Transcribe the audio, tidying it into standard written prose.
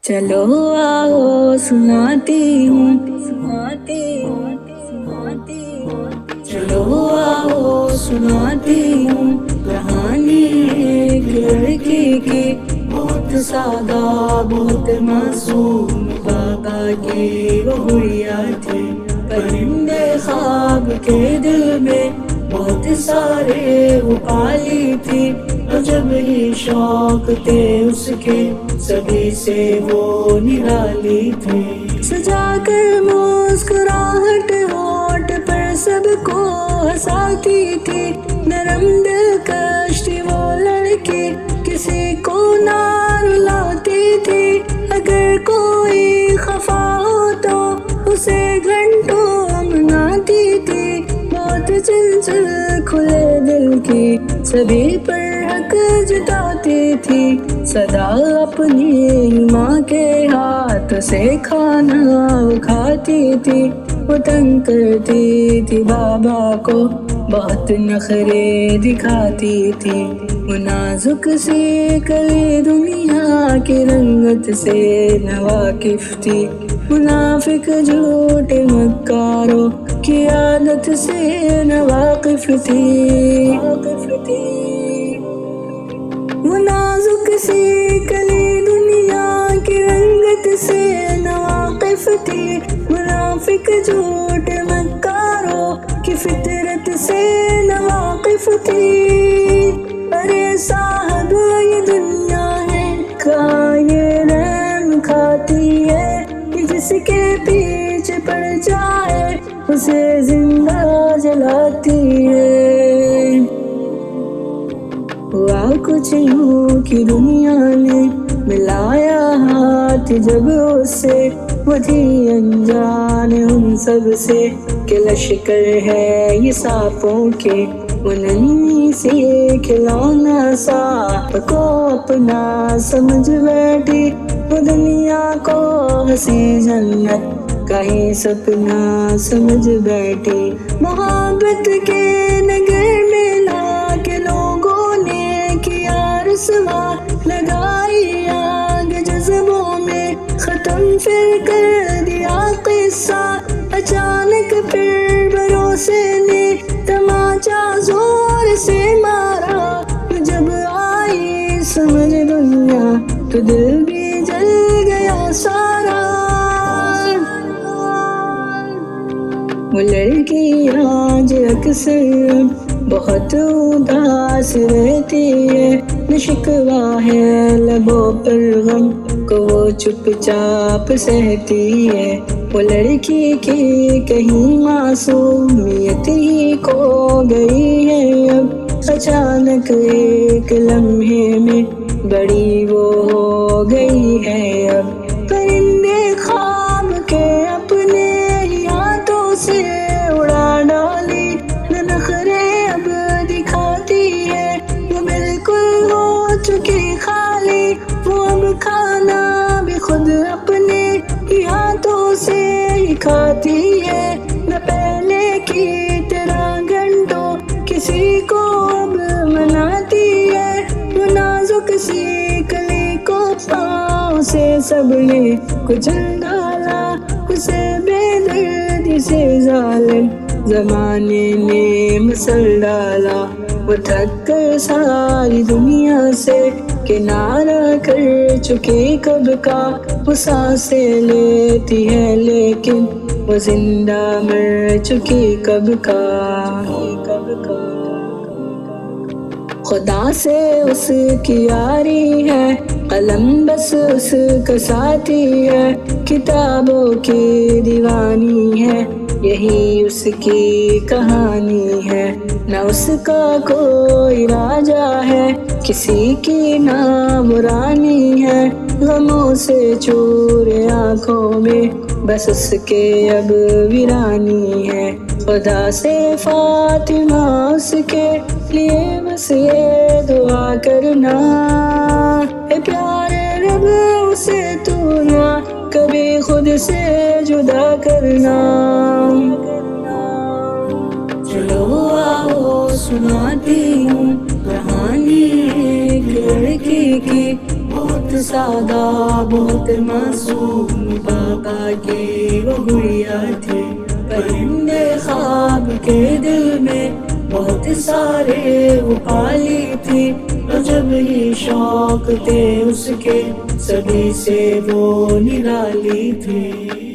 چلو آؤ سناتی ہوں، چلو آؤ سناتی ہوں کہانی ایک لڑکی کی، بہت سادہ بہت معصوم بابا کی وہ گڑیا تھی۔ پرندے خواب کے دل میں بہت سارے وہ پالی تھی، اور جب ہی شوق تھے اس کے سبھی سے وہ نرالی تھی۔ سجا کر مسکراہٹ ہونٹ پر سب کو ہنساتی تھی، نرم دل کشتی وہ لڑکی کسی کو نہ رلاتی تھی۔ اگر کوئی خفا ہو تو اسے گھنٹوں مناتی تھی، بہت چنچل کھلے دل کی سبھی پر حق جتاتی تھی۔ سدا اپنی ماں کے ہاتھ سے کھانا کھاتی تھی، وہ تنگ کرتی تھی بابا کو، بہت نخرے دکھاتی تھی۔ وہ نازک سی کلی دنیا کی رنگت سے ناواقف تھی، منافق جھوٹے مکاروں کی عادت سے ناواقف تھی۔ وہ نازک سی کلی دنیا کی رنگت سے ناواقف تھی، منافق جھوٹے مکاروں کی فطرت سے ناواقف تھی۔ ارے صاحب یہ دنیا ہے کہاں یہ رحم کھاتی ہے، کہ جس کے پیچھے پڑ جائے اسے زندہ جلاتی ہے۔ ہوا کچھ یوں کہ دنیا نے ملایا ہاتھ جب اس سے، وہ تھی انجان ان سب سے کہ لشکر ہے یہ سانپوں کے۔ وہ ننھی سی کھلونا سانپ کو اپنا سمجھ بیٹھی، وہ دنیا کو ہنسی جنت کا ہی سپنا سمجھ بیٹھی۔ محبت کے نگر میں لا کے لوگوں نے کیا رسوا، لگائی آگ جذبوں میں ختم پھر کر دیا قصہ۔ اچانک پھر بھروسے نے تماچا زور سے مارا، جب آئی سمجھ دنیا تو دل بھی جل گیا سارا۔ وہ لڑکی آج اکثر بہت اداس رہتی ہے، نہ شکوہ ہے لبوں پر غم کو وہ چپ چاپ سہتی ہے۔ وہ لڑکی کی کہیں معصومیت ہی کھو گئی ہے اب، اچانک ایک لمحے میں بڑی وہ ہو گئی ہے اب۔ پرندے خواب کے اپنے ہی ہاتھوں سے اڑا ڈالی، نہ نخرے اب دکھاتی ہے، وہ بالکل ہو چکی خالی، وہ اب کھانا بھی خود اپنے ہی ہاتھوں سے ہی کھاتی ہے، نہ پہلے کی طرح گھنٹوں کسی کو اب مناتی ہے۔ وہ نازک سی کلی کو پاؤں سے سب نے کچل ڈالا، اسے بے دردی سے ظالم زمانے نے مسل ڈالا۔ وہ تھک کر ساری دنیا سے کنارہ کر چکی کب کا، وہ سانسیں لیتی ہے لیکن وہ زندہ مر چکی کب کا۔ خدا سے اس کی یاری ہے، قلم بس اس کا ساتھی ہے، کتابوں کی دیوانی ہے، یہی اس کی کہانی ہے۔ نہ اس کا کوئی راجا ہے، کسی کی نہ برانی ہے، غموں سے چور آنکھوں میں بس اس کے اب ویرانی ہے۔ خدا سے فاطمہ اس کے لیے بس یہ دعا کرنا، اے پیارے رب اسے تو نہ کبھی خود سے جدا کرنا۔ چلو آؤ سناتی ہوں کہانی ایک لڑکی کی، بہت سادہ بہت معصوم بابا کی وہ گڑیا تھی، پرندے خواب کے دل میں بہت سارے وہ پالی تھی، اور جب ہی شوق تھے اس کے سبھی سے وہ نرالی تھی۔